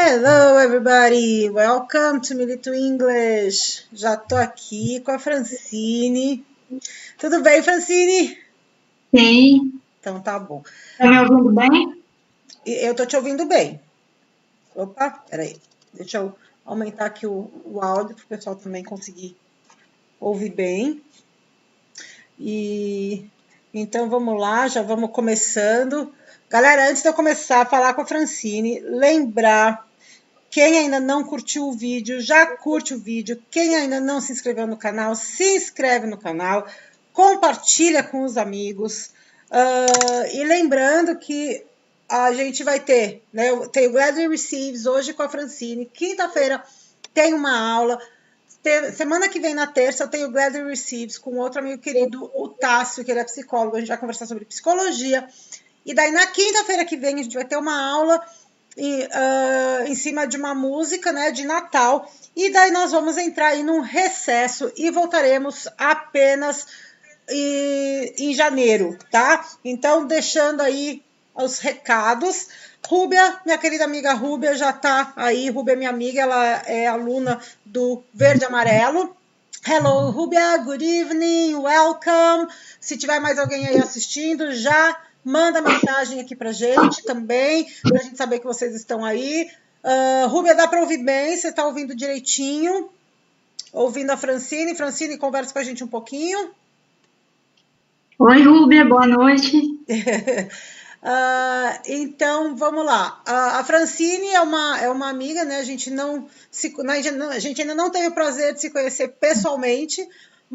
Hello, everybody! Welcome to Milito English. Já tô aqui com a Francine. Tudo bem, Francine? Sim. Então tá bom. Tá me ouvindo bem? Eu tô te ouvindo bem. Opa, peraí. Deixa eu aumentar aqui o áudio para o pessoal também conseguir ouvir bem. E então vamos lá, já vamos começando. Galera, antes de eu começar a falar com a Francine, lembrar. Quem ainda não curtiu o vídeo, já curte o vídeo. Quem ainda não se inscreveu no canal, se inscreve no canal. Compartilha com os amigos. E lembrando que a gente vai ter, né? Eu tenho Gladly Receives hoje com a Francine. Quinta-feira tem uma aula. Semana que vem, na terça, eu tenho Gladly Receives com outro amigo querido, o Tássio, que ele é psicólogo. A gente vai conversar sobre psicologia. E daí, na quinta-feira que vem, a gente vai ter uma aula em cima de uma música, né, de Natal, e daí nós vamos entrar aí num recesso e voltaremos apenas em janeiro, tá? Então, deixando aí os recados. Rúbia, minha querida amiga Rúbia, já tá aí. Rúbia é minha amiga, ela é aluna do Verde Amarelo. Hello, Rúbia, good evening, welcome. Se tiver mais alguém aí assistindo, já manda mensagem aqui pra gente também, pra gente saber que vocês estão aí. Rúbia, dá pra ouvir bem? Você tá ouvindo direitinho? Ouvindo a Francine? Francine, conversa com a gente um pouquinho. Oi, Rúbia, boa noite. Então, vamos lá. A Francine é uma amiga, né? A gente ainda não teve o prazer de se conhecer pessoalmente,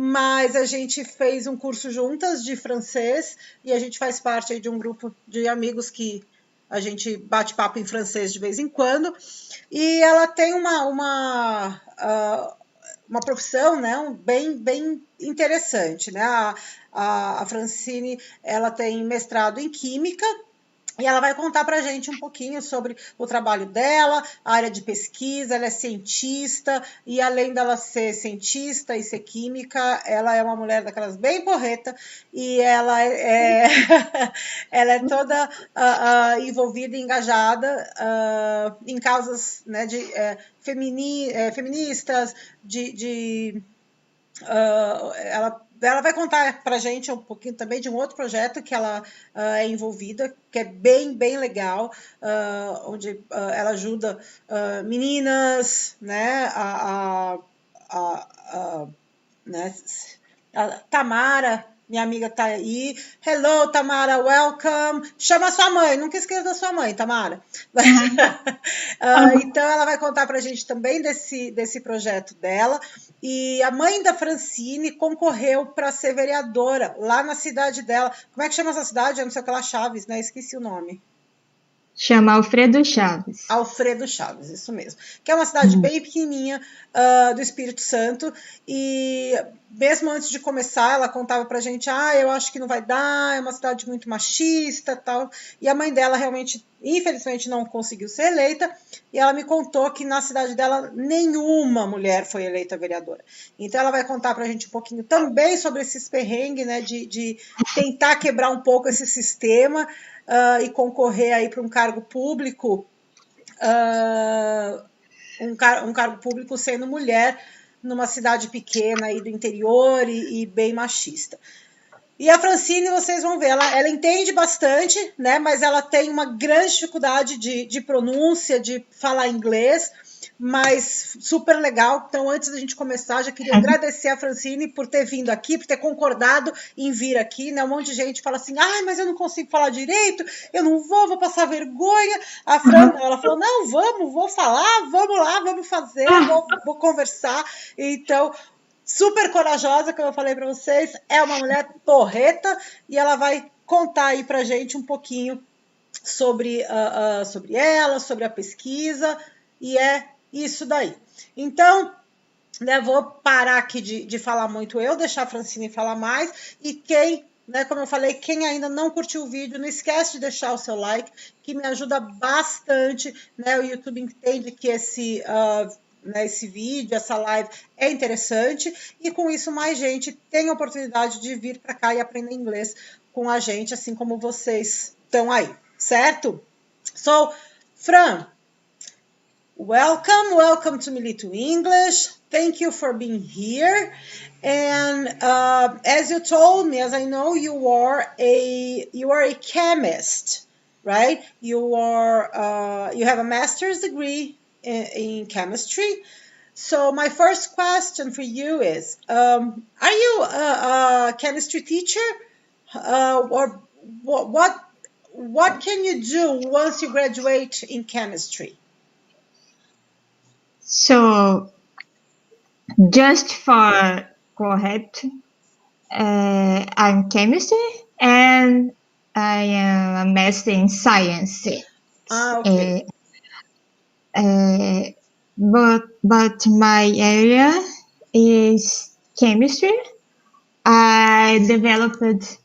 mas a gente fez um curso juntas de francês e a gente faz parte aí de um grupo de amigos que a gente bate papo em francês de vez em quando. E ela tem uma profissão, né, bem interessante, né? A Francine, ela tem mestrado em química. E ela vai contar para a gente um pouquinho sobre o trabalho dela, a área de pesquisa. Ela é cientista e, além dela ser cientista e ser química, ela é uma mulher daquelas bem porreta e ela ela é toda envolvida e engajada em causas, né, feministas, ela vai contar para a gente um pouquinho também de um outro projeto que ela é envolvida, que é bem legal, onde ela ajuda meninas, né, né, a Tamara, minha amiga tá aí. Hello, Tamara, welcome. Chama sua mãe, nunca esqueça da sua mãe, Tamara. Então, ela vai contar pra gente também desse projeto dela. E a mãe da Francine concorreu para ser vereadora lá na cidade dela. Como é que chama essa cidade? Eu não sei o que ela, Chaves, né? Esqueci o nome. Chama Alfredo Chaves. Alfredo Chaves, isso mesmo. Que é uma cidade bem pequenininha do Espírito Santo. E mesmo antes de começar, ela contava pra gente: eu acho que não vai dar, é uma cidade muito machista, tal. E a mãe dela realmente, infelizmente, não conseguiu ser eleita. E ela me contou que na cidade dela nenhuma mulher foi eleita vereadora. Então ela vai contar pra gente um pouquinho também sobre esses perrengues, né, de tentar quebrar um pouco esse sistema e concorrer aí para um cargo público, um cargo público sendo mulher numa cidade pequena aí do interior e bem machista. E a Francine, vocês vão ver, ela entende bastante, né? Mas ela tem uma grande dificuldade de pronúncia, de falar inglês, mas super legal. Então, antes da gente começar, já queria agradecer a Francine por ter vindo aqui, por ter concordado em vir aqui, né? Um monte de gente fala assim: mas eu não consigo falar direito, eu não vou passar vergonha. A Fran, ela falou: não, vou falar, vamos lá, vamos fazer, vou conversar. Então, super corajosa, como eu falei para vocês, é uma mulher porreta e ela vai contar aí pra gente um pouquinho sobre ela, sobre a pesquisa, e é isso daí. Então, né, vou parar aqui de falar muito eu, deixar a Francine falar mais, e quem, né, como eu falei, quem ainda não curtiu o vídeo, não esquece de deixar o seu like, que me ajuda bastante, né, o YouTube entende que esse vídeo, essa live é interessante, e com isso mais gente tem a oportunidade de vir para cá e aprender inglês com a gente, assim como vocês estão aí, certo? So, Fran, Welcome to Milito English. Thank you for being here. And as you told me, as I know, you are a chemist, right? You have a master's degree in chemistry. So my first question for you is, are you a chemistry teacher, or what can you do once you graduate in chemistry? So, just for correct, I'm chemistry and I am a master in science. Okay. But my area is chemistry. I developed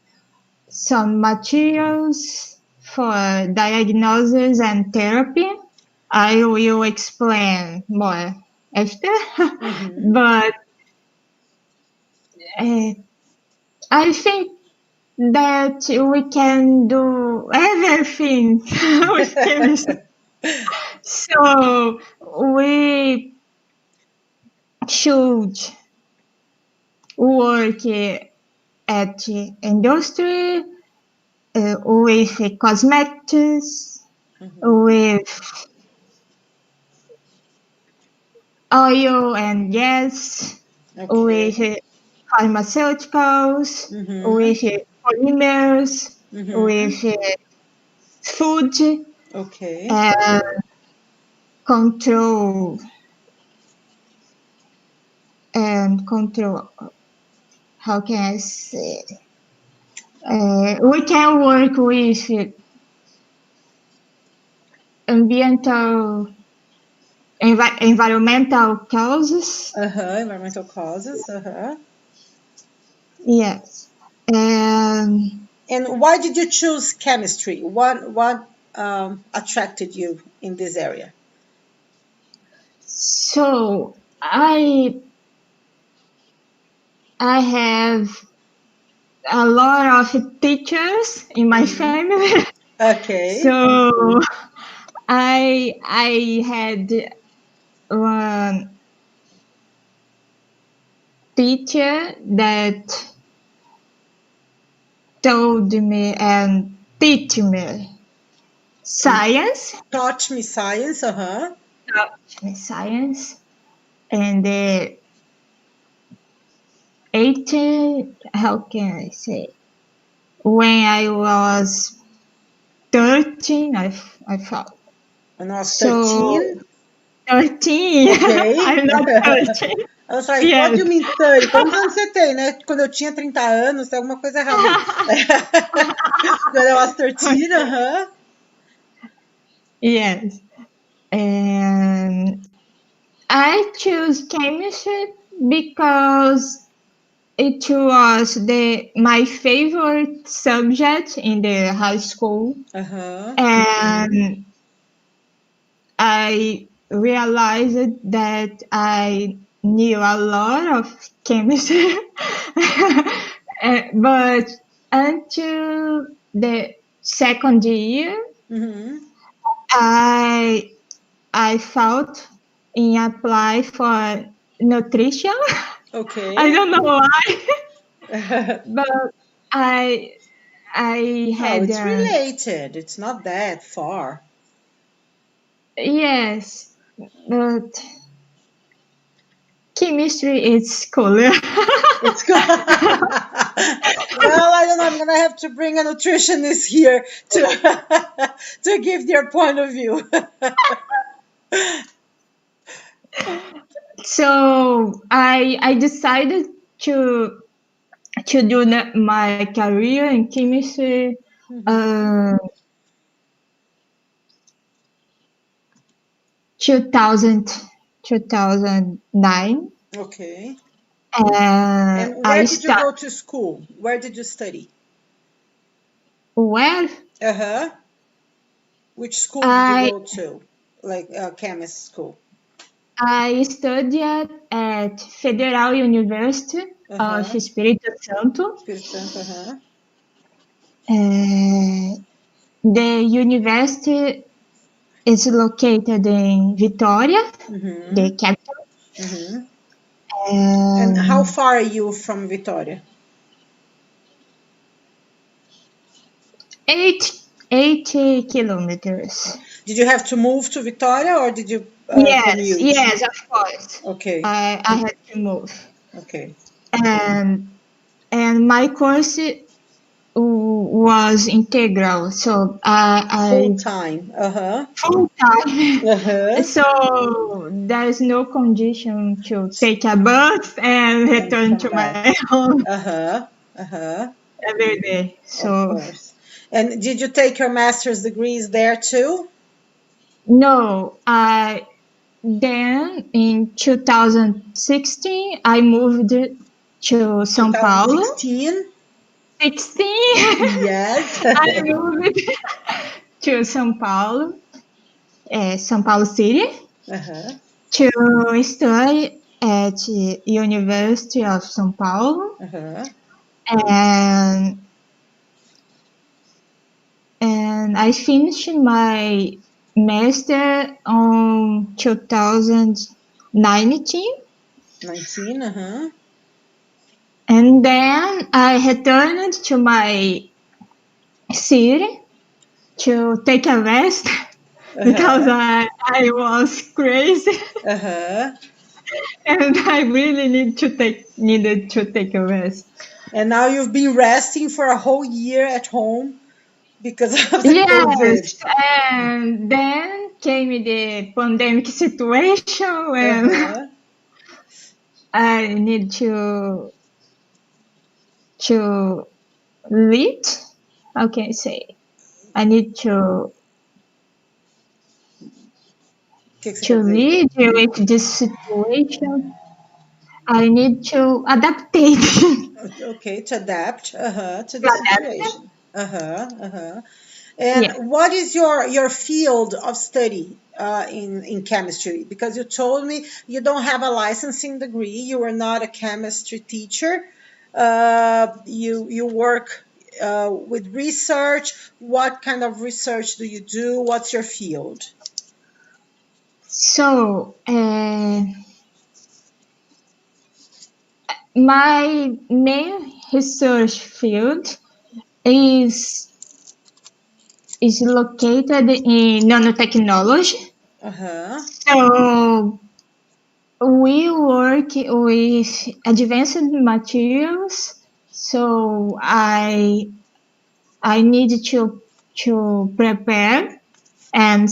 some materials for diagnosis and therapy. I will explain more after, but I think that we can do everything with chemistry. So we should work at industry with cosmetics, with oil and gas, with pharmaceuticals, with polymers, with food, and control. How can I say? We can work with environmental causes. Environmental causes. Yes. And why did you choose chemistry? What attracted you in this area? So I have a lot of teachers in my family. Okay. So I had one teacher that told me and teach me science. Taught me science. Taught me science, and 18. How can I say? When I was 13, I thought. When I was 13? 13? Okay. I'm not 13. I was like, what do you mean 30? Quantos anos você tem, né? Quando eu tinha 30 anos, tem alguma coisa errada. When I was 13, Yes. And I chose chemistry because it was my favorite subject in the high school. And I realized that I knew a lot of chemistry. But until the second year, I thought in apply for nutrition. Okay. I don't know why, but I had. It's related. It's not that far. Yes, but chemistry is cooler. It's cool. Well, I don't know. I'm gonna have to bring a nutritionist here to give their point of view. So I decided to do my career in chemistry. 2009. Okay. And where did you go to school? Where did you study? Where? Which school did you go to? Like chemist school? I studied at Federal University of Espírito Santo. The university is located in Vitória, the capital. And how far are you from Vitória? 80 kilometers. Did you have to move to Vitória or did you commute? Yes, of course. Okay. I had to move. Okay. And my course was integral, so Full time. Full time. So there is no condition to take a bus and return to my home every day. So, of course. And did you take your master's degrees there too? No. Then in 2016, I moved to São Paulo. 2016? 16? Yes. I moved to São Paulo, São Paulo City, to study at University of São Paulo. And I finished my master on 2019. And then I returned to my city to take a rest because I was crazy. And I really needed to take a rest. And now you've been resting for a whole year at home because of the COVID. And then came the pandemic situation and I need to lead. How can I say? I need to lead with this situation. I need to adapt. Okay, to adapt to the situation. And what is your field of study in chemistry? Because you told me you don't have a licensing degree. You are not a chemistry teacher. You work with research. What kind of research do you do? What's your field? So, my main research field is located in nanotechnology. So we work with advanced materials. So I need to prepare and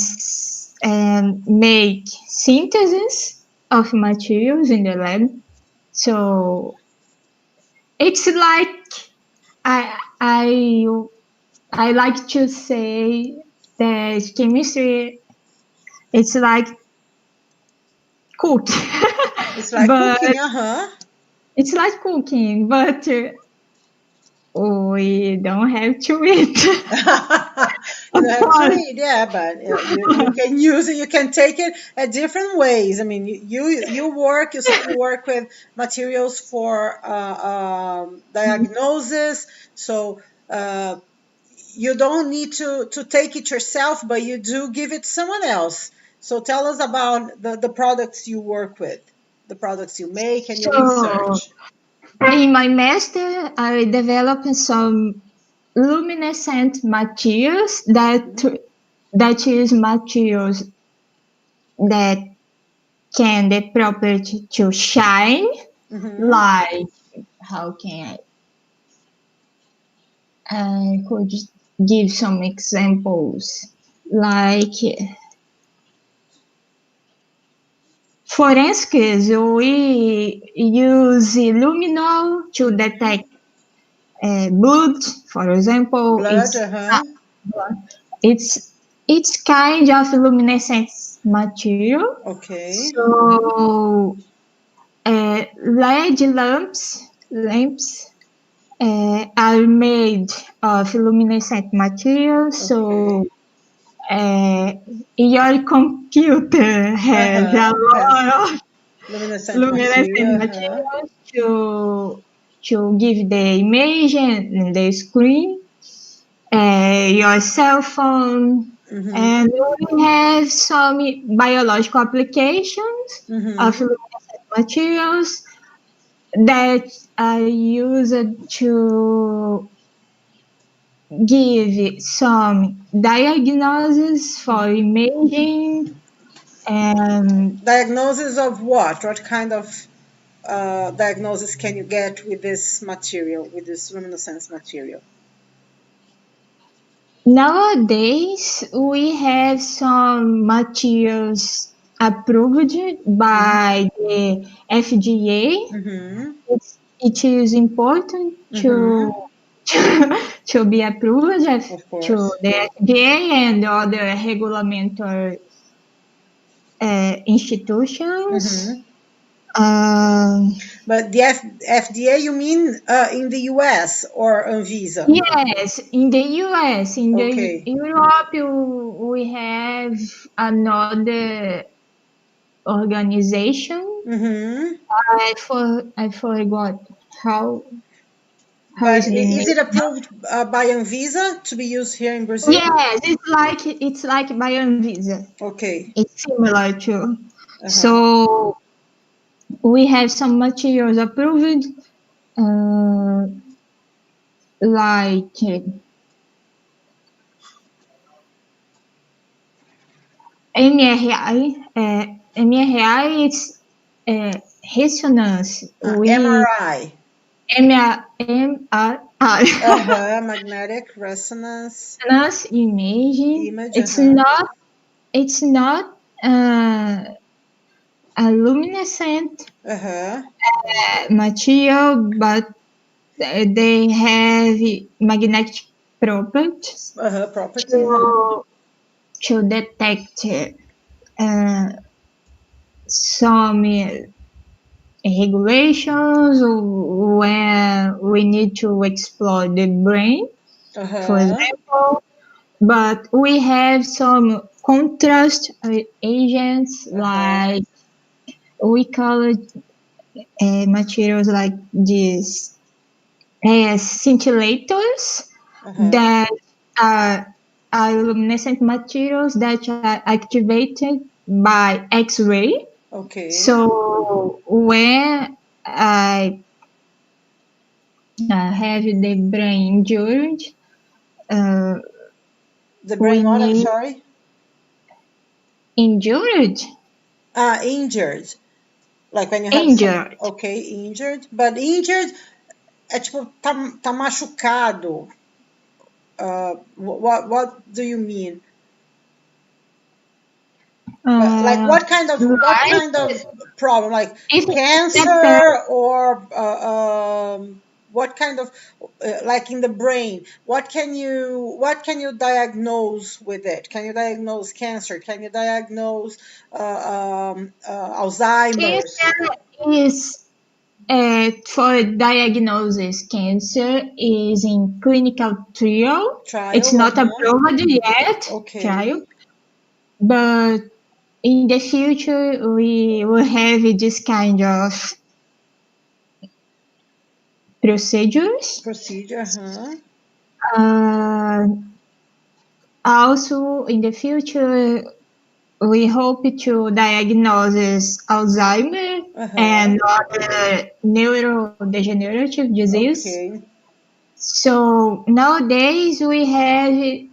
make synthesis of materials in the lab. So it's like I like to say that chemistry, it's like cooking. It's like cooking, It's like cooking, but we don't have to eat. You have to eat, yeah, but you can use it. You can take it at different ways. I mean, you still work with materials for diagnosis, so you don't need to take it yourself, but you do give it to someone else. So tell us about the products you work with, the products you make and your research. In my master, I developed some luminescent materials that is materials that can the property to shine, like how can I could give some examples, like forensics, we use luminol to detect blood, for example. It's kind of luminescent material. Okay. So LED lamps are made of luminescent material. Okay. So your computer has a lot of luminescent materials to give the image and the screen. Your cell phone And we have some biological applications of luminescent materials that are used to give some diagnosis for imaging. Diagnosis of what? What kind of diagnosis can you get with this material, with this luminescence material? Nowadays, we have some materials approved by the FDA. It is important to be approved to the FDA and other regulatory institutions. But the FDA, you mean in the US or Anvisa? Yes, in the US. In the Europe, we have another organization. I forgot how. But is it approved by Anvisa to be used here in Brazil? Yes, it's like by Anvisa. Okay. It's similar to. So we have some materials approved, like MRI. MRI is resonance. MRI. MRI. Magnetic resonance. Imaging. It's not a luminescent material, but they have magnetic properties to detect some regulations when we need to explore the brain, for example. But we have some contrast agents, like we call it materials like this scintillators that are luminescent materials that are activated by X-ray. So when I have the brain injured, the brain what? I'm sorry. Injured. Injured. Like when you have injured. Injured. But injured é tipo tá machucado. What do you mean? Like what kind of problem? Like cancer or what kind of like in the brain? What can you diagnose with it? Can you diagnose cancer? Can you diagnose Alzheimer's? Cancer is for diagnosis. Cancer is in clinical trial. It's not approved yet. Trial, but in the future, we will have this kind of procedures. Also, in the future, we hope to diagnose Alzheimer and other neurodegenerative disease. So nowadays, we have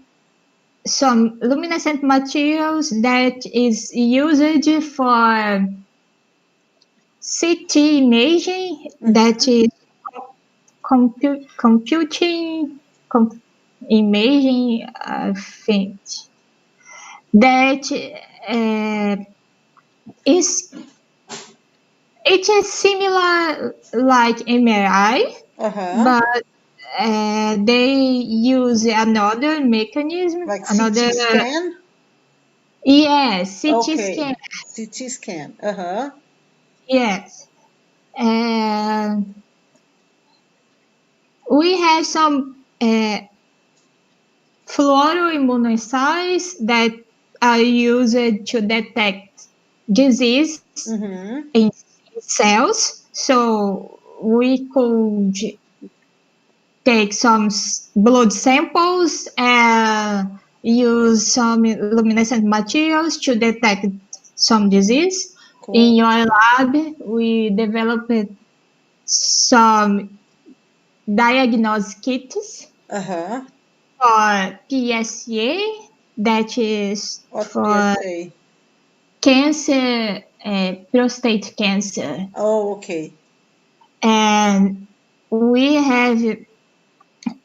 some luminescent materials that is used for CT imaging, that is computing imaging, I think. That it is similar like MRI, but they use another mechanism, like CT scan. Yes, CT scan. CT scan. Yes, we have some fluoroimmunoassays that are used to detect disease in cells. So we could take some blood samples and use some luminescent materials to detect some disease. Cool. In your lab, we developed some diagnostic kits for PSA, that is for cancer, prostate cancer. Oh, okay. And we have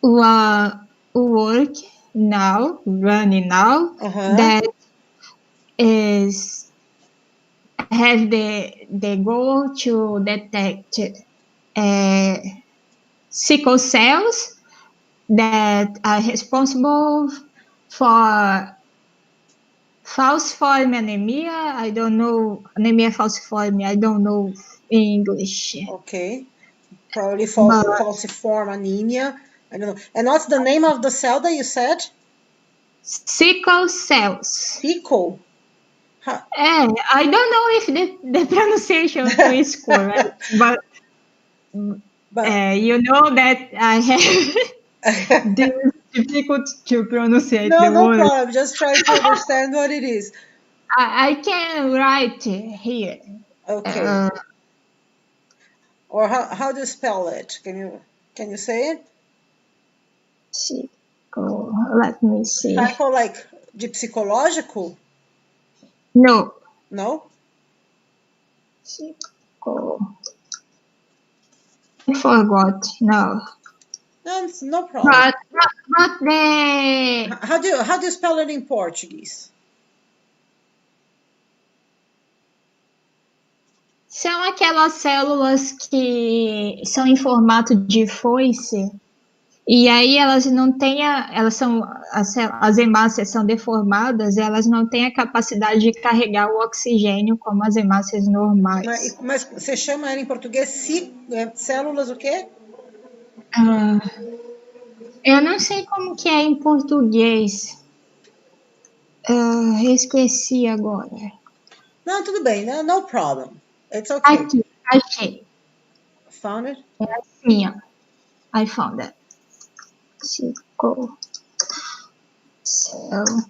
work now, running now, that is have the goal to detect sickle cells that are responsible for falciform anemia. I don't know, anemia falciform, I don't know in English. Okay. Probably falciform anemia. I don't know. And what's the name of the cell that you said? Sickle cells. Sickle? I don't know if the pronunciation is correct, but you know that I have difficult to pronounce the word. No problem. Just try to understand what it is. I can write here. Okay. Or how do you spell it? Can you say it? Sickle. Let me see. Psycho, like de psicológico? No. No? Sickle. I forgot. No. No problem. But the... How do you spell it in Portuguese? São aquelas células que são em formato de foice, e aí elas não têm as hemácias são deformadas, elas não têm a capacidade de carregar o oxigênio como as hemácias normais. Mas você chama ela em português células o quê? Eu não sei como que é em português. Esqueci agora. Não, tudo bem, no problem. It's okay. Aqui, achei. Found it? É assim, ó. I found it. Sickle cell.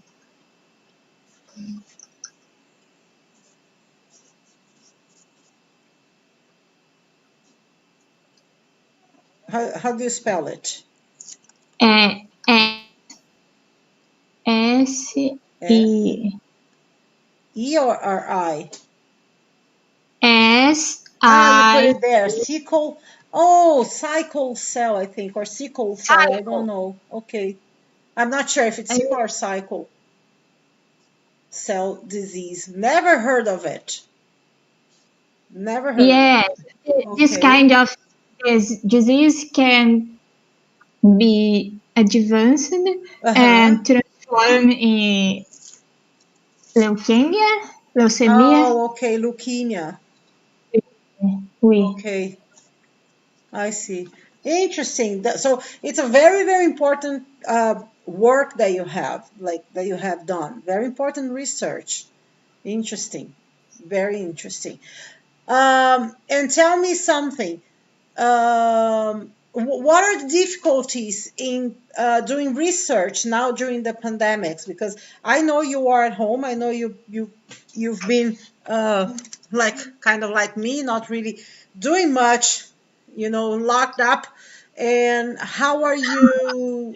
How do you spell it? S-E. E or I? S-I. You put it there. Sickle. Oh, cycle cell, I think, or sickle cell. I don't know. Okay. I'm not sure if it's sickle or cycle cell disease. Never heard of it. Never heard of it. This kind of disease can be advanced and transform in leucemia. Oh, okay, leukemia. Oui. Okay, I see. Interesting. So it's a very, very important work that you have done. Very important research. Interesting. Very interesting. And tell me something. What are the difficulties in doing research now during the pandemics? Because I know you are at home. I know you've been kind of like me, not really doing much, locked up. And how are you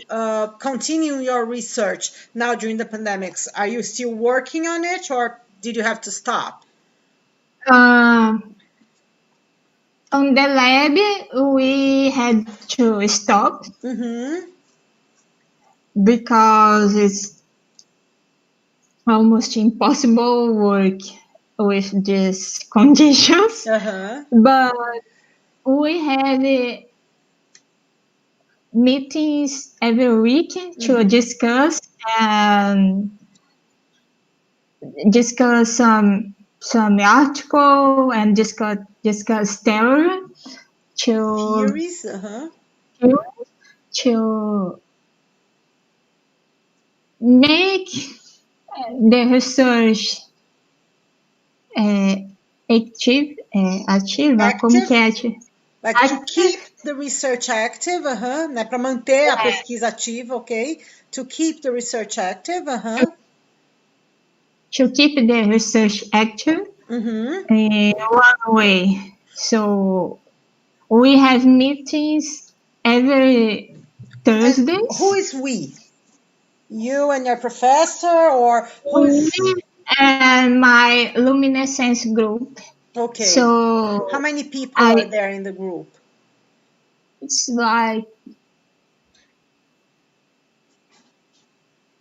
continuing your research now during the pandemics? Are you still working on it, or did you have to stop? On the lab, we had to stop because it's almost impossible work with these conditions. But we have meetings every week to discuss some article and discuss theory theories to make the research active. Como que é ative? Like to keep the research active, né? Para manter a pesquisa ativa, ok? To keep the research active. To keep the research active in one way. So we have meetings every Thursday. Who is we? You and your professor, or who's and my luminescence group. Okay. So how many people are there in the group? It's like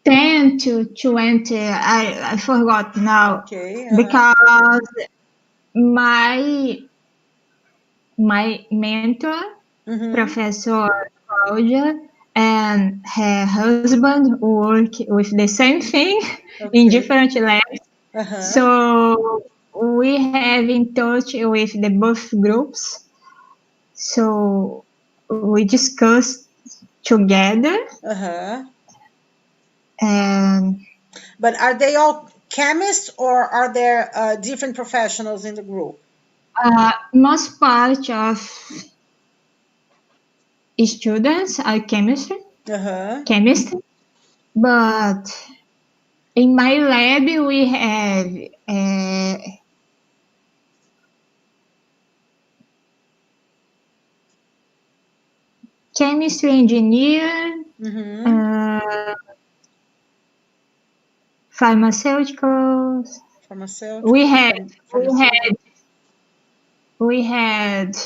10 to 20. I forgot now. Okay. Because my mentor, Professor Claudia, and her husband work with the same thing in different labs. So we have in touch with the both groups. So we discuss together. But are they all chemists, or are there different professionals in the group? Most part of students are chemistry, but in my lab we have chemistry engineer, pharmaceuticals. We had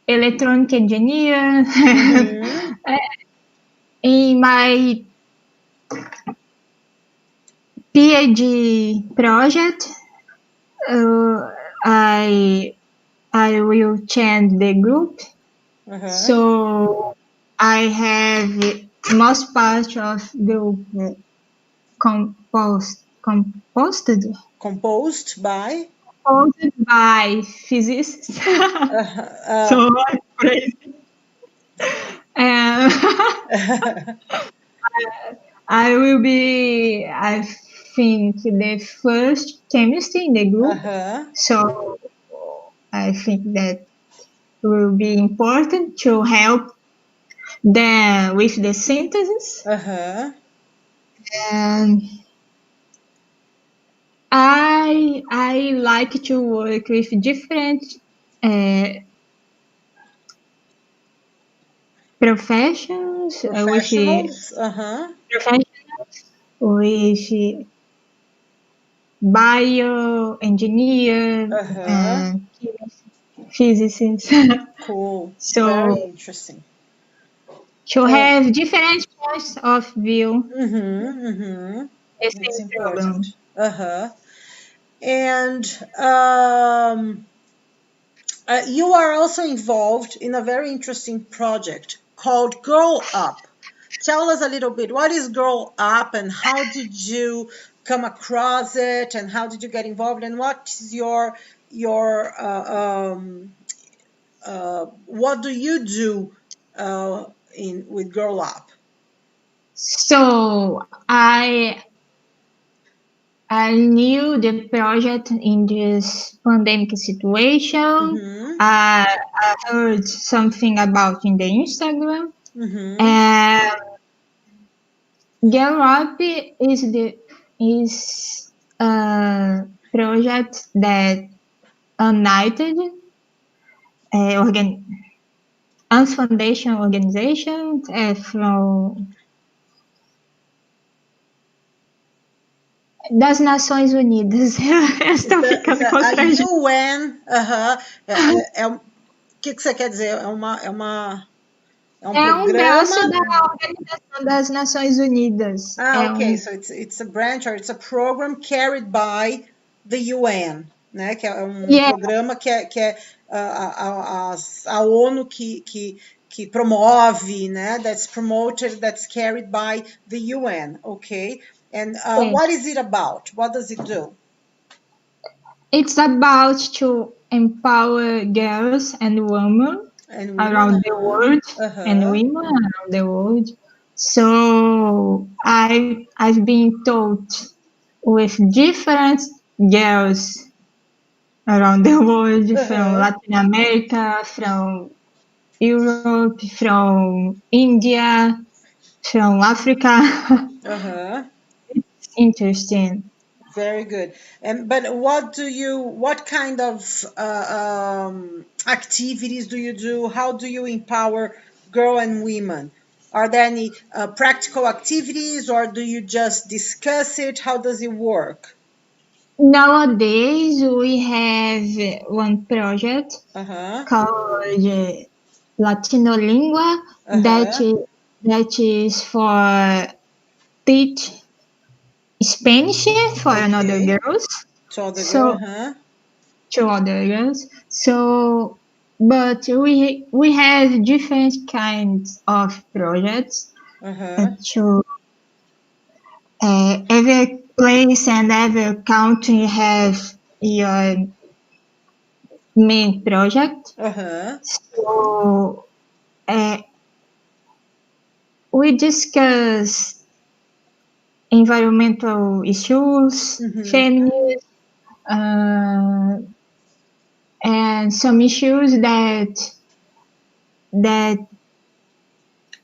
electronic engineer. In my PhD project, I will change the group. So I have most part of the composed by physicists. So crazy. I will be, I think, the first chemist in the group. So I think that will be important to help them with the synthesis. And I like to work with different professionals, with bioengineer, physicists. Cool. So very interesting. To have different points of view. It's important. And you are also involved in a very interesting project called Grow Up. Tell us a little bit, what is Grow Up, and how did you come across it, and how did you get involved, and what is your what do you do with Grow Up? So I knew the project in this pandemic situation. I heard something about in the Instagram. And Grow Up is a project that united foundation organizations from das Nações Unidas. Estou ficando constrangida. UN, o que você quer dizer? É um programa? Um braço da Organização das Nações Unidas. Okay, so it's a branch, or it's a program carried by the UN, né? Que é programa que é a ONU que promove, né? That's promoted, that's carried by the UN, okay? And what is it about? What does it do? It's about to empower girls and women around the world, and women around the world. So I've been taught with different girls around the world, from Latin America, from Europe, from India, from Africa. It's interesting. Very good. But what kind of activities do you do? How do you empower girls and women? Are there any practical activities, or do you just discuss it? How does it work? Nowadays, we have one project called Latino Lingua that is for teach Spanish for another girls. To other girls, To other girls. So, but we have different kinds of projects. To every place and every country have your main project. So we discuss environmental issues, feminism, and some issues that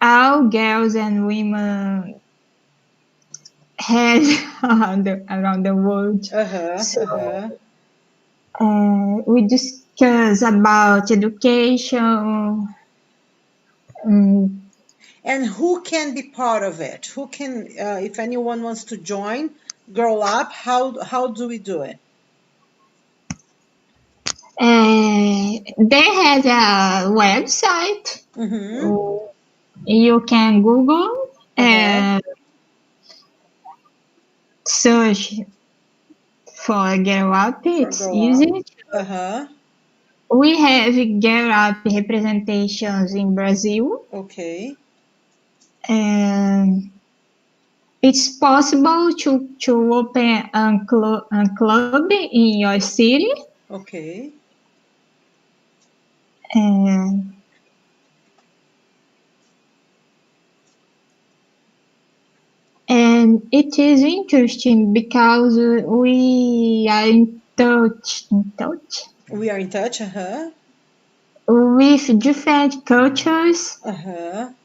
all girls and women have around the world. We discuss about education. And who can be part of it? Who can, if anyone wants to join, Grow Up, how do we do it? They have a website. You can Google and search for Grow Up. It's easy. We have Grow Up representations in Brazil. And it's possible to open a club in your city. And it is interesting because we are in touch. We are in touch, with different cultures.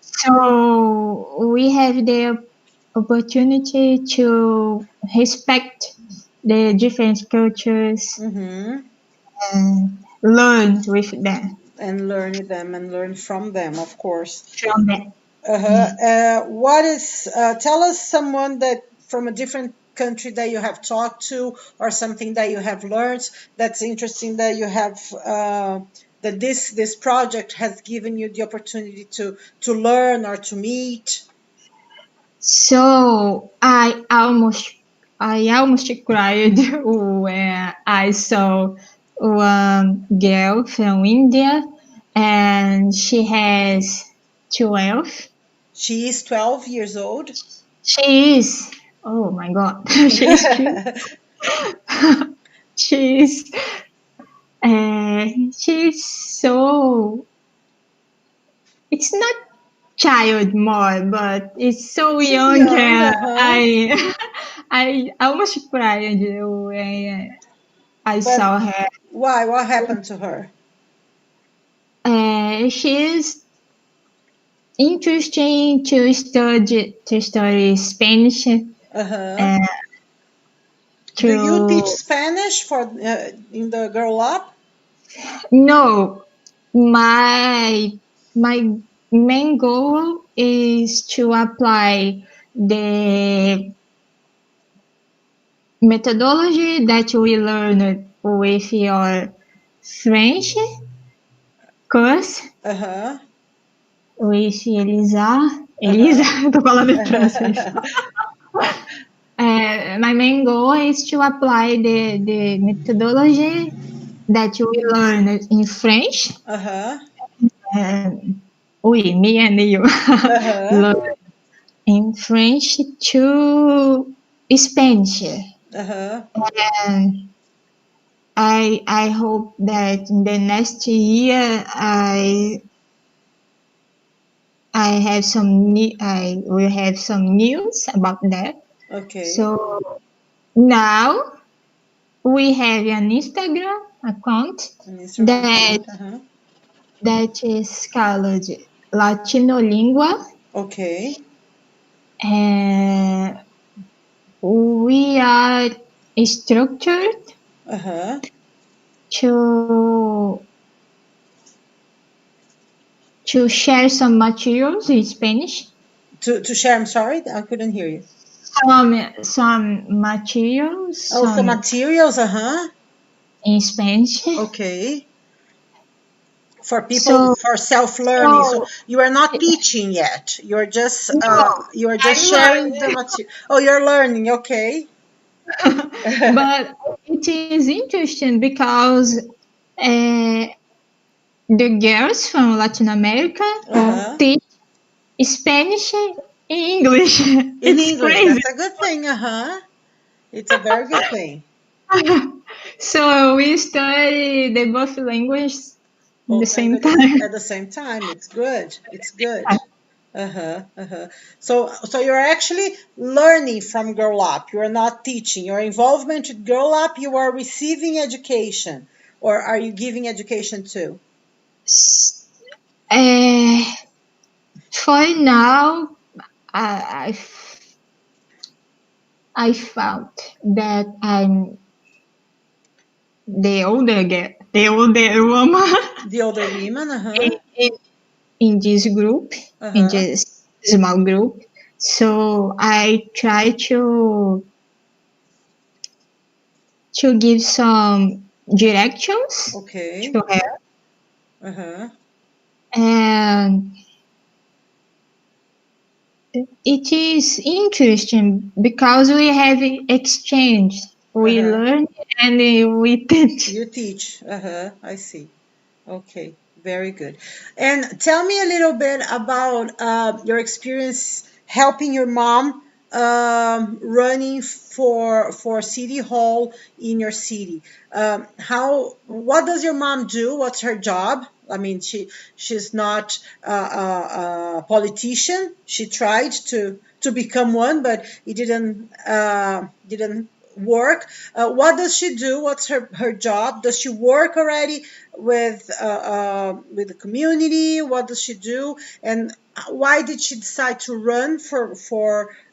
So we have the opportunity to respect the different cultures and learn with them. And learn them and learn from them, of course. From them. Tell us someone that from a different country that you have talked to, or something that you have learned that's interesting, that you have that this project has given you the opportunity to learn or to meet. So I almost cried when I saw one girl from India, and she has 12. She is 12 years old. She is. Oh my God. She's she's so. It's not child more, but it's so young. I almost cried when I saw her. Why? What happened to her? She's interesting to study Spanish. Do you teach Spanish in the Grow Up? No, my main goal is to apply the methodology that we learned with your French course. With Elisa, tô falando em francês. My main goal is to apply the methodology that we learned in French. Me and you learn in French to Spanish. And I hope that in the next year I will have some news about that. So now we have an Instagram account that is called Latino Lingua. we are structured to share some materials in Spanish. To share, I'm sorry, I couldn't hear you. Some materials. Some materials, in Spanish. Okay. For people, for self-learning. So you are not teaching yet. You're just sharing the material. Oh, you're learning. Okay. But it is interesting because the girls from Latin America teach Spanish in English. It's crazy. That's a good thing. It's a very good thing. So we study the both languages at the same time. At the same time, it's good. It's good. So you're actually learning from Girl Up. You're not teaching. Your involvement with Girl Up, you are receiving education, or are you giving education too? For now, I found that I'm the older woman. The older woman, in this group, in this small group. So I try to give some directions to her. And it is interesting because we have exchange. We learn and we teach. You teach. I see. Okay, very good. And tell me a little bit about your experience helping your mom running for city hall in your city. What does your mom do? What's her job? I mean, she's not a politician. She tried to become one, but it didn't work. What does she do? What's her job? Does she work already with the community? What does she do? And why did she decide to run for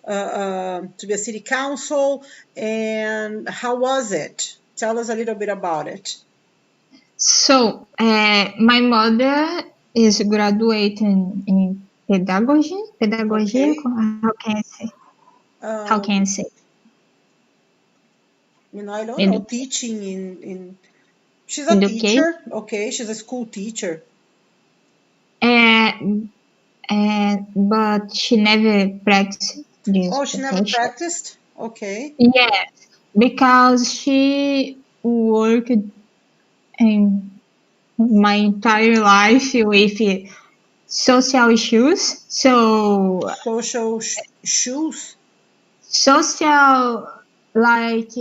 to be a city council? And how was it? Tell us a little bit about it. So my mother is graduating in pedagogy. Okay. How can I say? How can I say? I don't know. Teaching in. She's a teacher. Okay, she's a school teacher. But she never practiced this. Oh, she never practiced? Okay. Yes, because she worked in my entire life with social issues. So social issues? Social, like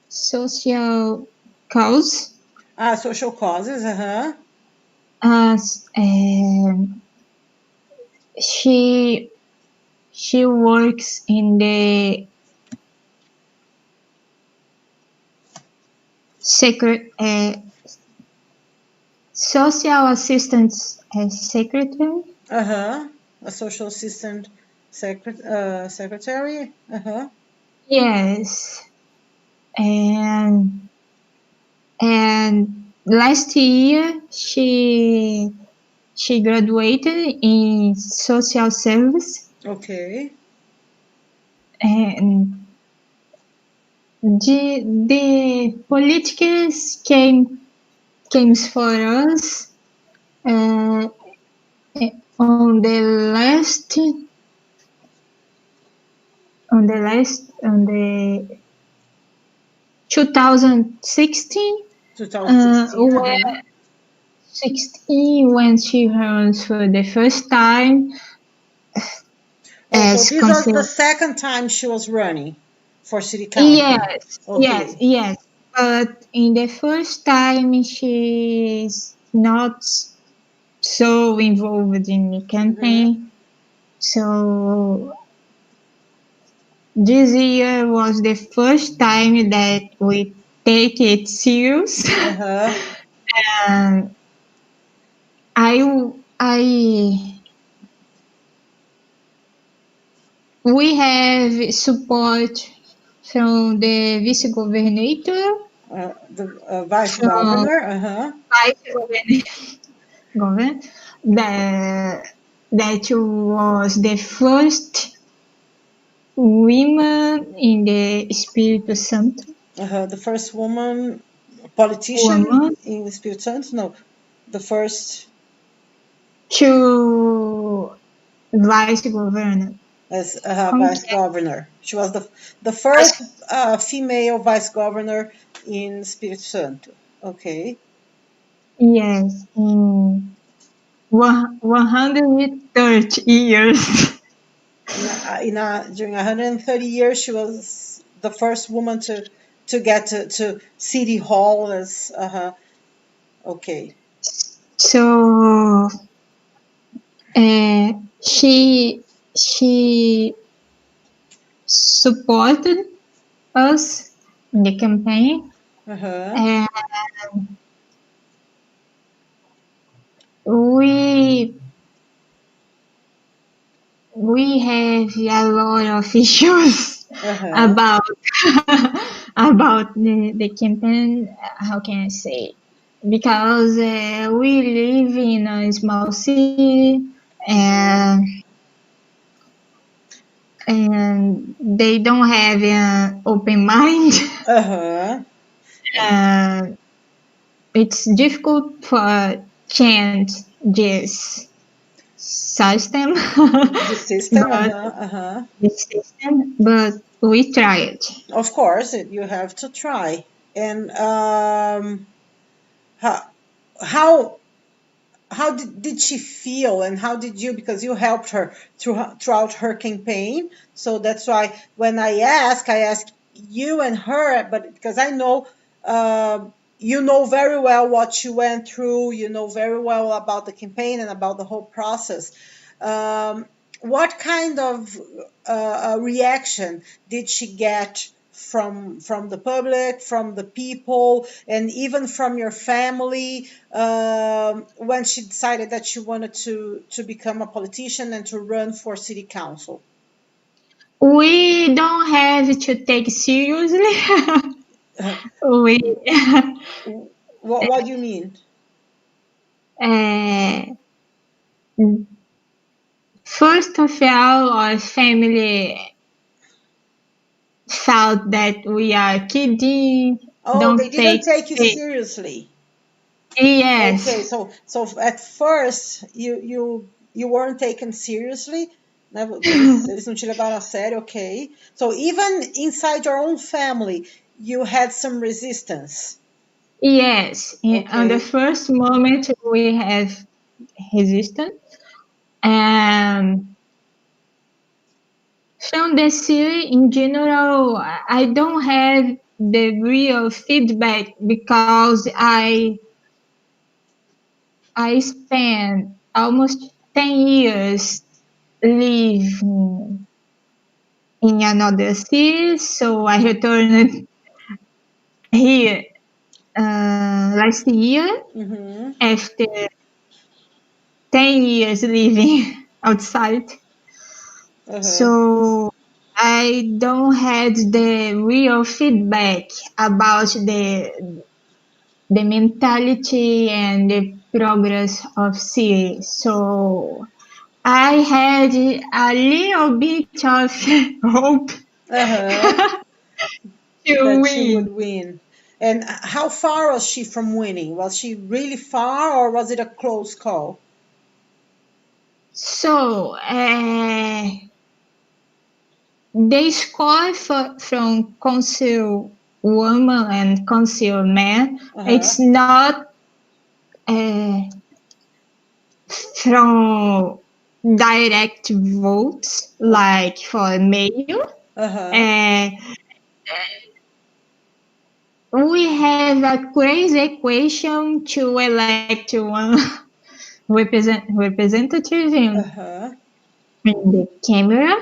social cause. Social causes, She works in the social assistance secretary. A social assistant secretary. Yes, and last year she graduated in social service. Okay. And the politics came for us on the 2016. 2016 when she runs for the first time. So this was the second time she was running for city council. Yes, okay. yes. But in the first time, she's not so involved in the campaign. So this year was the first time that we take it serious. And We have support from the vice-governor. The vice governor. Vice-governor. That was the first woman in the Espírito Santo. The first woman politician in the Espírito Santo? No, the first... To vice-governor. As vice-governor. She was the first female vice-governor in Espírito Santo. Okay. Yes, in 130 years. During 130 years, she was the first woman to get to City Hall as... Okay. So she supported us in the campaign. And we have a lot of issues about the campaign. How can I say? Because we live in a small city, and they don't have an open mind. It's difficult for change this system. But we tried. Of course, you have to try. And how did she feel, and how did you, because you helped her throughout her campaign, so that's why when I ask you and her, but because I know you know very well what she went through, you know very well about the campaign and about the whole process. What kind of reaction did she get from the public, from the people, and even from your family when she decided that she wanted to become a politician and to run for city council? We don't have to take seriously. What do you mean? First of all, our family felt that we are kidding. They didn't take you seriously. Yes. Okay, so at first you weren't taken seriously. Eles não te levaram a sério, okay. So even inside your own family, you had some resistance. Yes, on the first moment we have resistance. From the city in general, I don't have the real feedback because I spent almost 10 years living in another city, so I returned here last year after 10 years living outside. So I don't have the real feedback about the mentality and the progress of city. So I had a little bit of hope that she would win. And how far was she from winning? Was she really far, or was it a close call? So the score from council woman and council man, it's not from direct votes like for mayor. We have a crazy equation to elect one representative in the camera.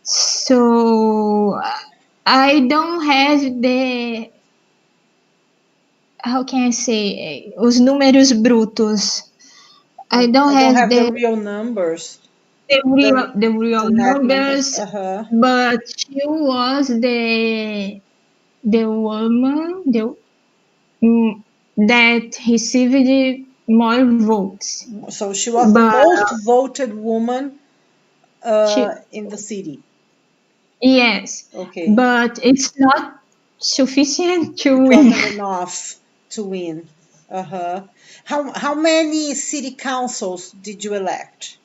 So I don't have the, how can I say, os números brutos. I don't have the real numbers. the real numbers, but she was the woman that received more votes. So she was the most voted woman in the city. Yes. Okay. But it's not sufficient to win. It wasn't enough to win. How many city councils did you elect?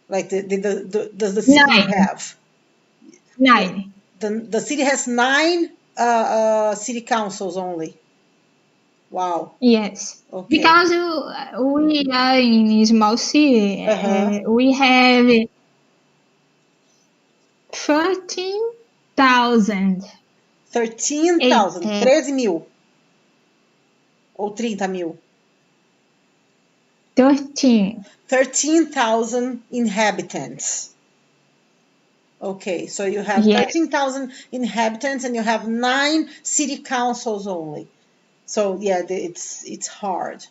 Like does the city 9. have? 9. The city has 9 city councils only. Wow. Yes. Okay. Because we are in a small city, we have 13,000. 13,000. 13,000. Ou 30,000? 13,000 inhabitants. Okay, so you have 13,000 inhabitants and you have 9 city councils only. So yeah, it's hard.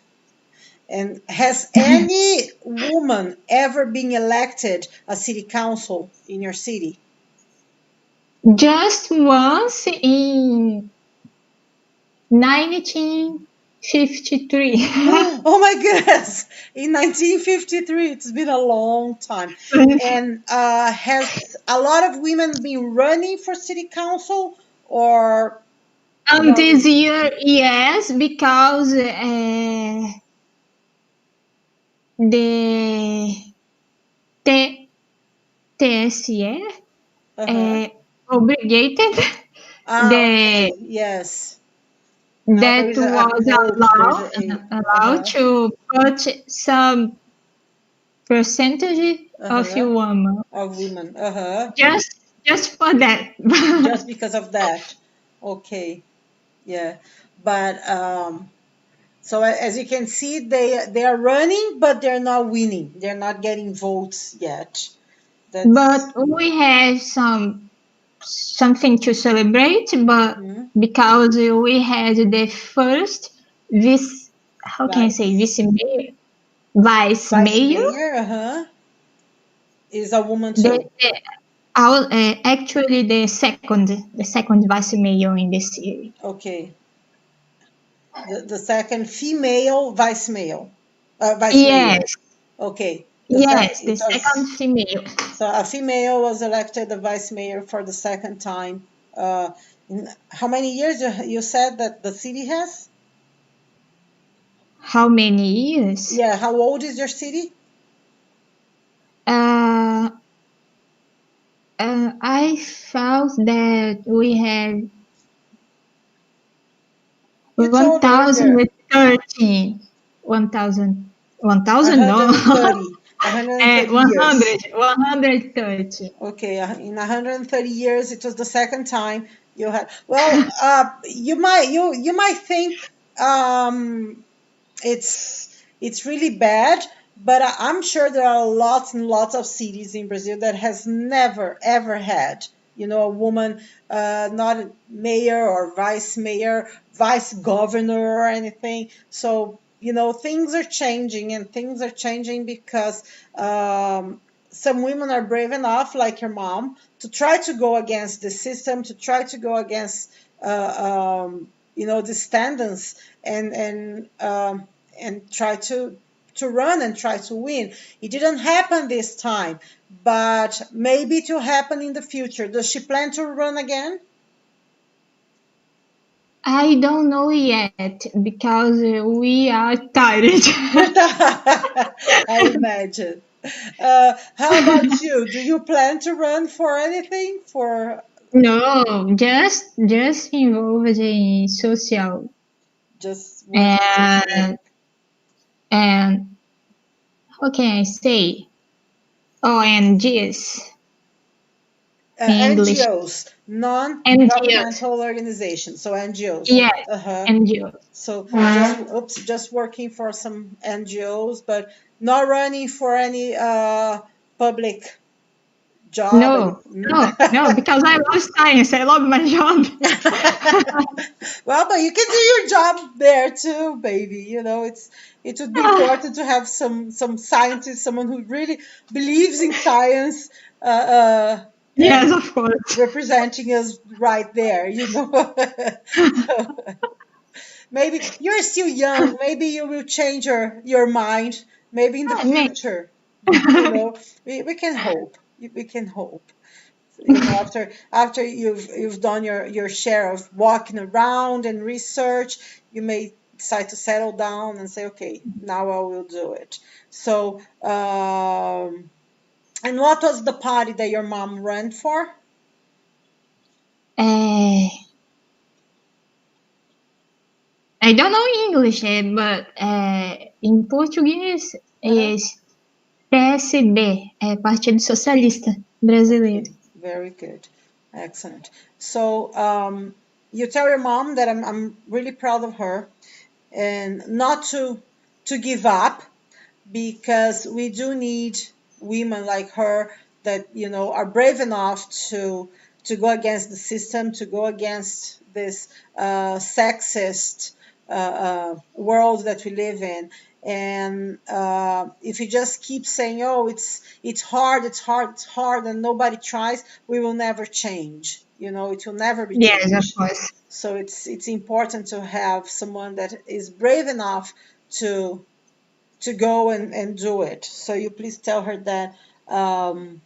And has any woman ever been elected a city council in your city? Just once in 1953. Oh my goodness! In 1953, it's been a long time. And has a lot of women been running for city council, or? This year, yes, because the TSE obligated yes. That was allowed to put some percentage of women. Just for that. Just because of that. Okay. Yeah. But so as you can see, they are running, but they're not winning. They're not getting votes yet. But we have something to celebrate, but because we had the first vice mayor. Is a woman too. Actually, the second vice mayor in the city. Okay. The second female vice mayor. Yes. Mayor. Okay. The second female. So a female was elected the vice mayor for the second time. How many years you said that the city has? How many years? Yeah. How old is your city? I felt that we had 1,013. 1,000 no. 130. Okay, in 130 years, it was the second time you had. Well, you might think it's really bad, but I'm sure there are lots and lots of cities in Brazil that has never ever had, a woman, not a mayor or vice mayor, vice governor or anything. So things are changing, and things are changing because some women are brave enough, like your mom, to try to go against the system, to try to go against the standards, and try to run and try to win. It didn't happen this time, but maybe it will happen in the future. Does she plan to run again? I don't know yet because we are tired. I imagine. How about you? Do you plan to run for anything? No, just involved in social. And how can I say? ONGs. NGOs, non-governmental organizations. So NGOs. Yes, NGOs. So just working for some NGOs, but not running for any public job. No, because I love science. I love my job. Well, but you can do your job there too, baby. it would be important to have some scientist, someone who really believes in science. Yes, of course. Representing us right there, maybe you're still young. Maybe you will change your mind. Maybe in the future, we can hope. We can hope. After you've done your share of walking around and research, you may decide to settle down and say, okay, now I will do it. So, and what was the party that your mom ran for? I don't know English, but in Português is PSB, Partido Socialista Brasileiro. Very good, excellent. So you tell your mom that I'm really proud of her, and not to give up, because we do need women like her that are brave enough to go against the system, to go against this sexist world that we live in. And if you just keep saying, oh, it's hard, and nobody tries, we will never change. It will never be changed. Yes, of course. So it's important to have someone that is brave enough to go and do it. So you please tell her that I'm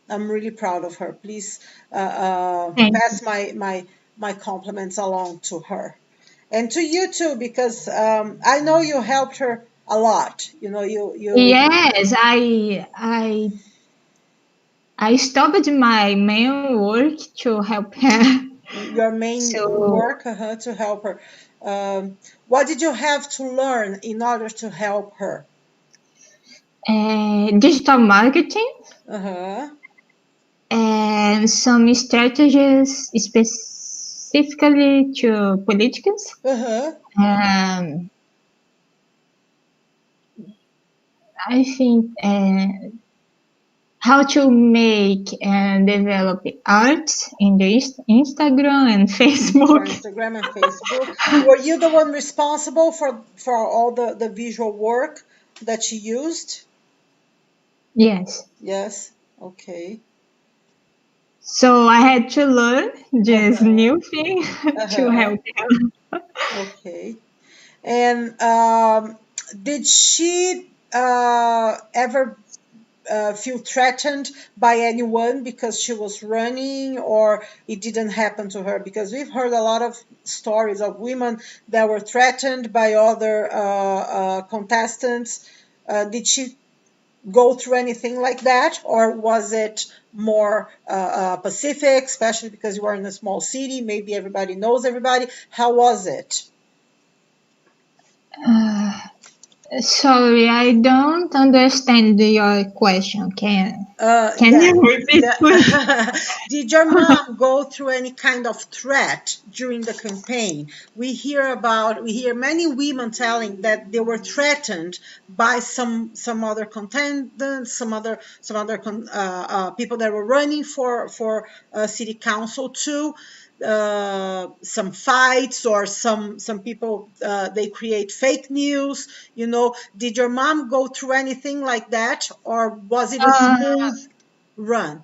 really proud of her. Please pass my compliments along to her. And to you too, because I know you helped her a lot. Yes, I stopped my main work to help her. Your main work to help her. What did you have to learn in order to help her? Digital marketing. And some strategies specifically to politics. I think how to make and develop art in the Instagram and Facebook. Were you the one responsible for all the visual work that she used? Yes. Yes. Okay. So I had to learn this new thing to help her. Okay. And did she ever feel threatened by anyone because she was running, or it didn't happen to her? Because we've heard a lot of stories of women that were threatened by other contestants. Did she go through anything like that, or was it more pacific, especially because you are in a small city? Maybe everybody knows everybody. How was it? Sorry, I don't understand your question. Can you repeat? Did your mom go through any kind of threat during the campaign? We hear many women telling that they were threatened by some other contendants, some other people that were running for city council too. Some fights, or some people they create fake news. Did your mom go through anything like that, or was it a smooth run?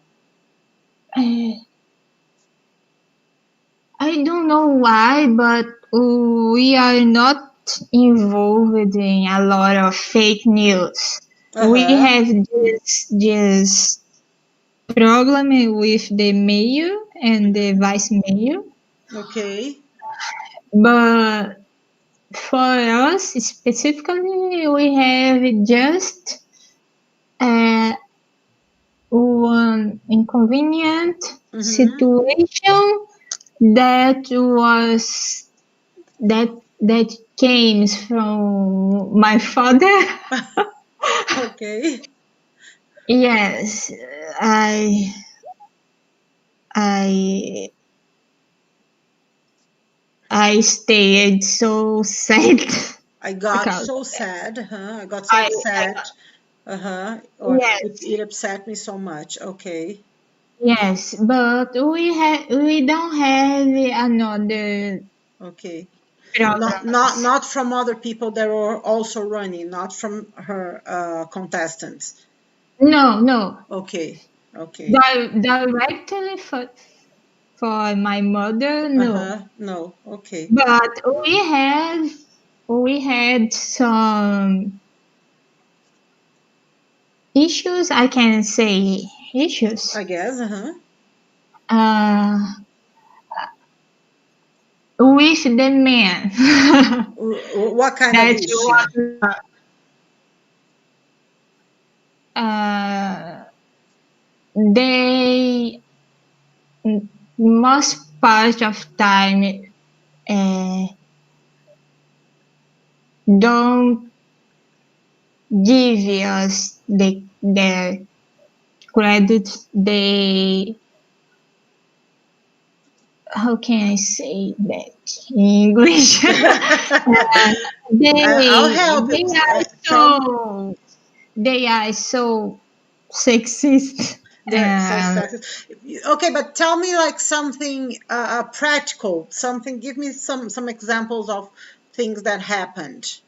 I don't know why, but we are not involved in a lot of fake news. We have this problem with the mayor and the vice mayor. Okay. But for us specifically, we have just one inconvenient situation that came from my father. Okay. Yes, I stayed so sad. I got so sad. I got so upset. It upset me so much. Okay. Yes, but we don't have another. Okay. Not from other people that were also running, not from her contestants. No. Okay. Directly for my mother, no. No, okay. But we had some issues. I can say issues. I guess. With the man. What kind of issue? They most part of time don't give us the credit they. How can I say that in English? I'll help they are so sexist. Okay, but tell me like something practical. Give me some examples of things that happened.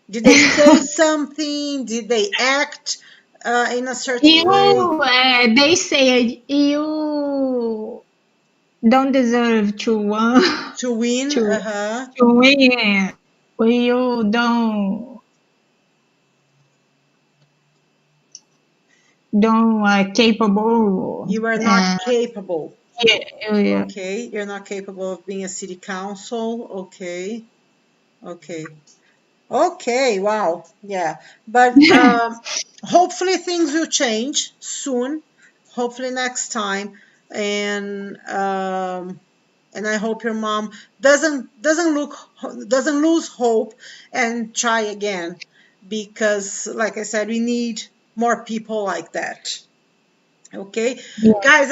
Did they say something? Did they act in a certain way? They say you don't deserve to win. To win. To win. You don't capable. You are not capable. Yeah. Okay, you're not capable of being a city council. Okay. Wow. Yeah, but hopefully things will change soon. Hopefully next time, and I hope your mom doesn't lose hope and try again, because like I said, we need more people like that. Okay, yeah. Guys,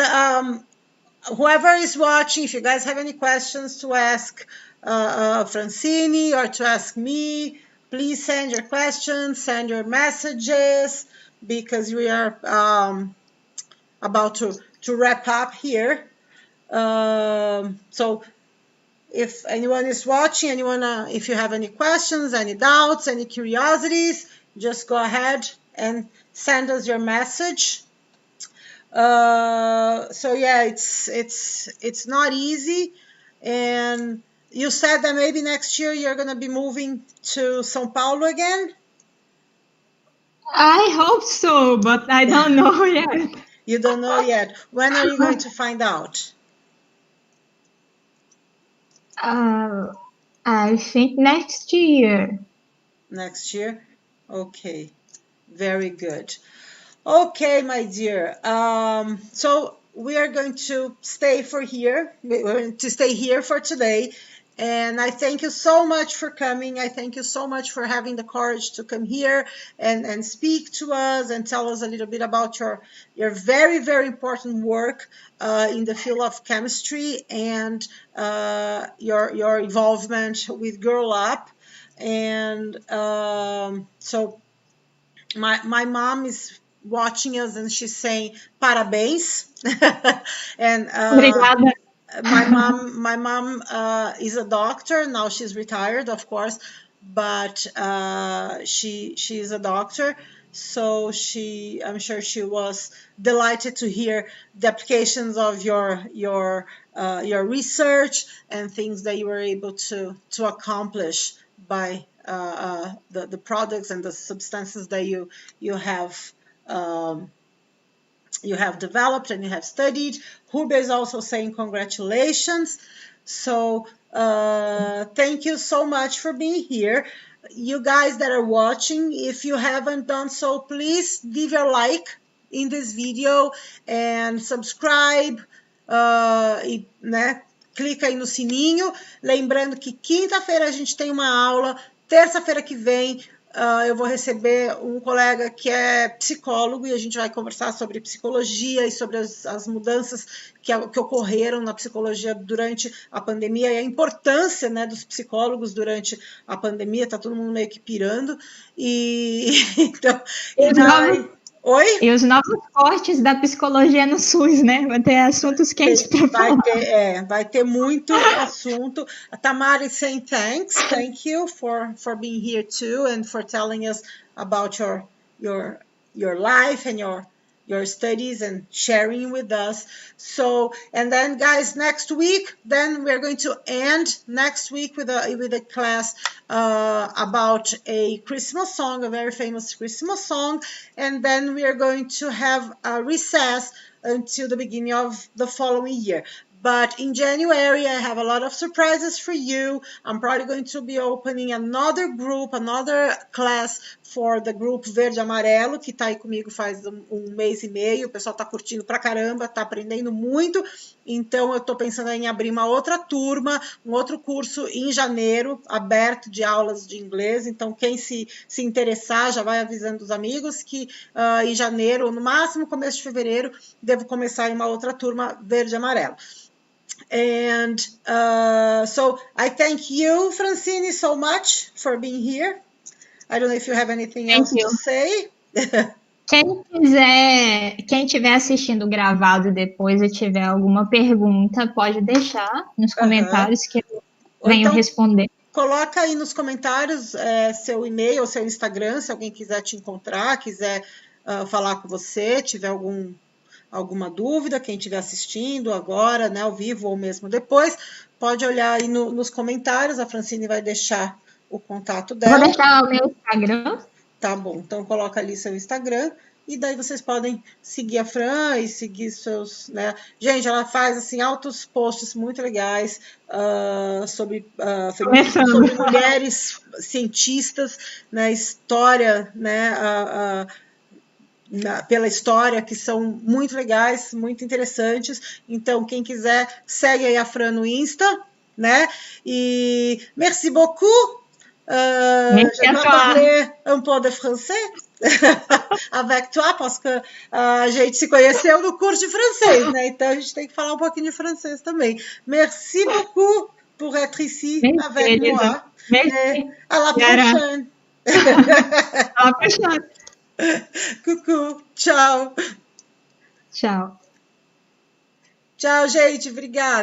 whoever is watching, if you guys have any questions to ask Francine or to ask me, please send your questions, send your messages, because we are about to wrap up here. So if anyone is watching, if you have any questions, any doubts, any curiosities, just go ahead and send us your message. So yeah, it's not easy, and you said that maybe next year you're gonna be moving to São Paulo again? I hope so, but I don't know yet. You don't know yet. When are you going to find out? I think next year. Next year? Okay, very good. Okay, my dear. So we are going to stay here. We're going to stay here for today. And I thank you so much for coming. I thank you so much for having the courage to come here and speak to us and tell us a little bit about your very, very important work in the field of chemistry and your involvement with Girl Up. And so my mom is watching us and she's saying parabéns. And my mom is a doctor now. She's retired, of course, but she is a doctor, so I'm sure she was delighted to hear the applications of your research and things that you were able to accomplish by the products and the substances that you have developed and you have studied. Rubia is also saying congratulations. So thank you so much for being here. You guys that are watching, if you haven't done so, please leave your like in this video and subscribe, né? Clica aí no sininho. Lembrando que quinta-feira a gente tem uma aula, terça-feira que vem eu vou receber um colega que é psicólogo e a gente vai conversar sobre psicologia e sobre as mudanças que ocorreram na psicologia durante a pandemia e a importância, né, dos psicólogos durante a pandemia. Tá todo mundo meio que pirando. E então Oi? E os novos cortes da psicologia no SUS, né? Vai ter assuntos quentes para falar. Vai ter muito assunto. A Tamara is saying thanks. Thank you for being here too and for telling us about your life and your studies and sharing with us. So, and then guys, next week, then we're going to end next week with a class about a Christmas song, a very famous Christmas song. And then we are going to have a recess until the beginning of the following year. But in January, I have a lot of surprises for you. I'm probably going to be opening another group, another class for the group Verde Amarelo, que tá aí comigo faz um mês e meio. O pessoal tá curtindo pra caramba, tá aprendendo muito. Então, eu tô pensando em abrir uma outra turma, um outro curso em janeiro, aberto de aulas de inglês. Então, quem se interessar, já vai avisando os amigos que em janeiro, no máximo começo de fevereiro, devo começar em uma outra turma Verde Amarelo. And so I thank you, Francine, so much for being here. I don't know if you have anything else to say. Quem estiver assistindo gravado depois e tiver alguma pergunta, pode deixar nos comentários que eu venho então, responder. Coloca aí nos comentários seu e-mail ou seu Instagram, se alguém quiser te encontrar, quiser falar com você, tiver alguma dúvida, quem estiver assistindo agora, né, ao vivo ou mesmo depois, pode olhar aí nos comentários, a Francine vai deixar o contato dela. Vou deixar o meu Instagram. Tá bom, então coloca ali seu Instagram e daí vocês podem seguir a Fran e seguir seus, né? Gente, ela faz assim altos posts muito legais sobre mulheres cientistas, né? História, né? Pela história, que são muito legais, muito interessantes. Então, quem quiser, segue aí a Fran no Insta, né? E merci beaucoup. Je dois parler un peu de français avec toi, parce que a gente se conheceu no curso de francês, né? Então, a gente tem que falar um pouquinho de francês também. Merci beaucoup pour être ici avec moi. Et à la prochaine. À la prochaine. Coucou, tchau. Tchau. Tchau, gente, obrigada.